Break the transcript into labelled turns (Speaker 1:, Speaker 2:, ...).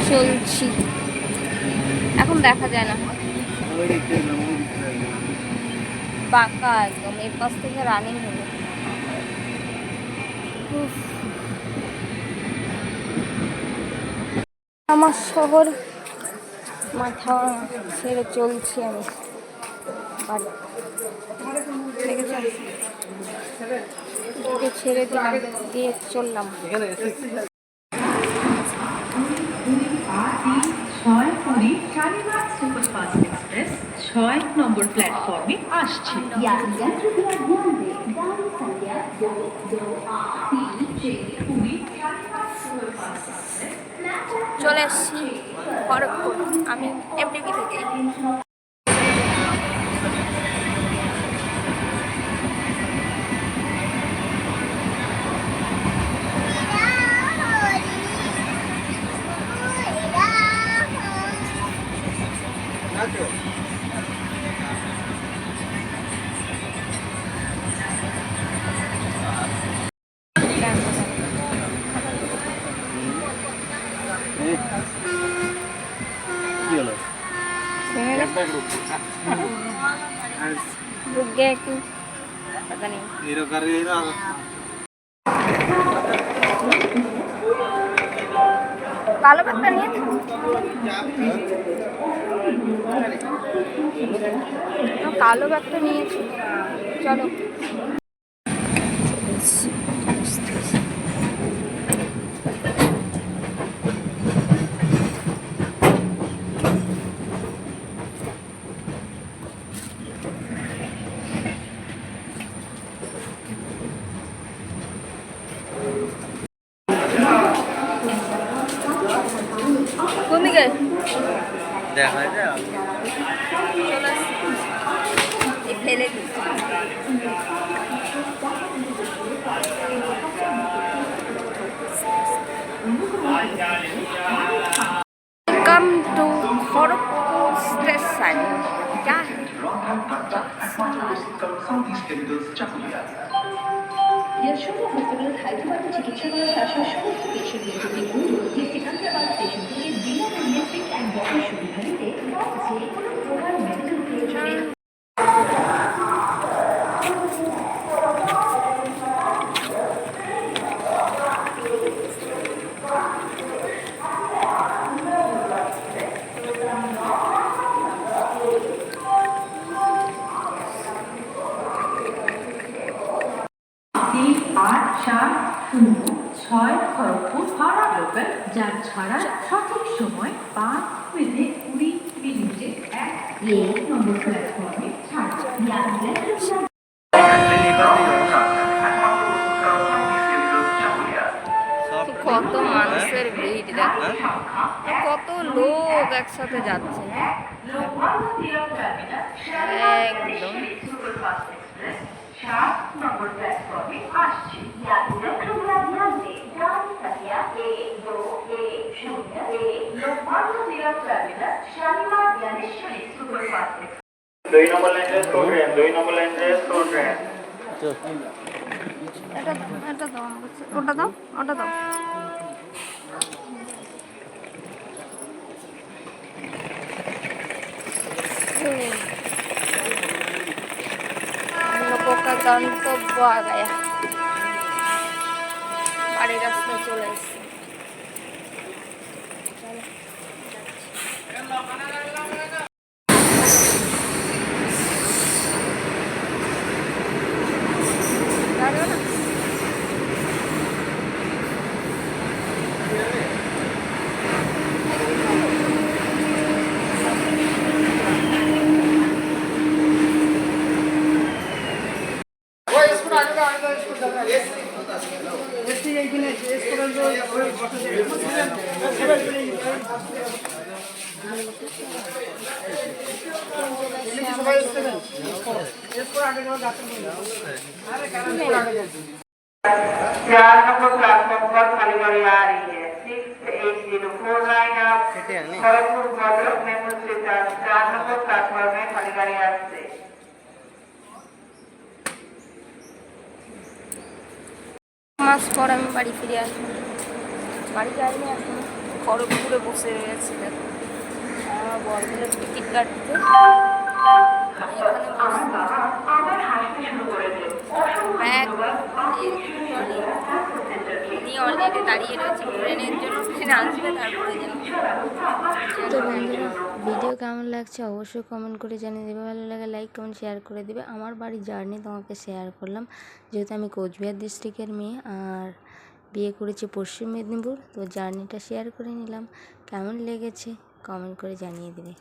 Speaker 1: চলছি, এখন দেখা যায় না, বাঁকা একদম। এর পাশ থেকে রানিং হলো। আমার শহর মাথা ছেড়ে চলছি আমি বাড়ি। ছেড়ে দিলাম, দিয়ে চললাম।
Speaker 2: 6 নম্বর প্ল্যাটফর্মে আসছে।
Speaker 1: চলে এসছি খড়গপুর, আমি এমডিবি থেকে। रुक गया क्यों पता नहीं। কালো ব্যাগটা নিয়ে কালো ব্যাগটা নিয়েছি, চলো। কোন দিকে
Speaker 3: দেখা যায়
Speaker 1: ফেলে দিই। Welcome to Kharagpur station. क्या
Speaker 2: यशोदा हॉस्पिटल हैदराबाद में चिकित्सा कরার পাশাপাশি সমস্ত পেশেন্ট নিয়ে যে সিকান্দ্রাবাদ স্টেশন থেকে বিনামূল্যে পিক অ্যান্ড ড্রপের সুবিধা নিতে যে কোনো প্রকার মেডিকেল প্রয়োজনে খড়গপুর হাওড়া লোকাল, যার ছাড়া সঠিক সময় 5 বেজে 20 মিনিটে 1 নম্বর প্ল্যাটফর্মে
Speaker 1: কত মানুষের ভিড় দেখো, কত লোক একসাথে যাচ্ছে একদম।
Speaker 2: 7 নম্বর প্ল্যাটফর্মে আসছে।
Speaker 1: ওটা দাও, ওটা দাও। लोगों का गंतव्य आ गया, बाड़ी रास्ते चले एসেছি।
Speaker 4: चार नंबर प्लेटफॉर्म पर खाली गाड़ी आ रही है 68049 आप Kharagpur Bhadrak MEMU station 4 number platform में खाली गाड़ी আসছে।
Speaker 1: মাস পর আমি বাড়ি ফিরে আসবো, বাড়ি যাইনি এখন। খড়গপুরে বসে রয়েছে দেখো বড়দের টিকিট কাটতে এখানে ব্যাগ নিয়ে অলরেডি দাঁড়িয়ে রয়েছে ট্রেনের জন্য, ট্রেন আসবে তারপরে যাবো।
Speaker 5: তো বন্ধুরা ভিডিও কেমন লাগছে অবশ্যই কমেন্ট করে জানিয়ে দেবে, ভালো লাগে লাইক কমেন্ট শেয়ার করে দেবে। আমার বাড়ির জার্নি তোমাকে শেয়ার করলাম, যেহেতু আমি কোচবিহার ডিস্ট্রিক্টের মেয়ে আর বিয়ে করেছি পশ্চিম মেদিনীপুর, তো জার্নিটা শেয়ার করে নিলাম। কেমন লেগেছে কমেন্ট করে জানিয়ে দেবে।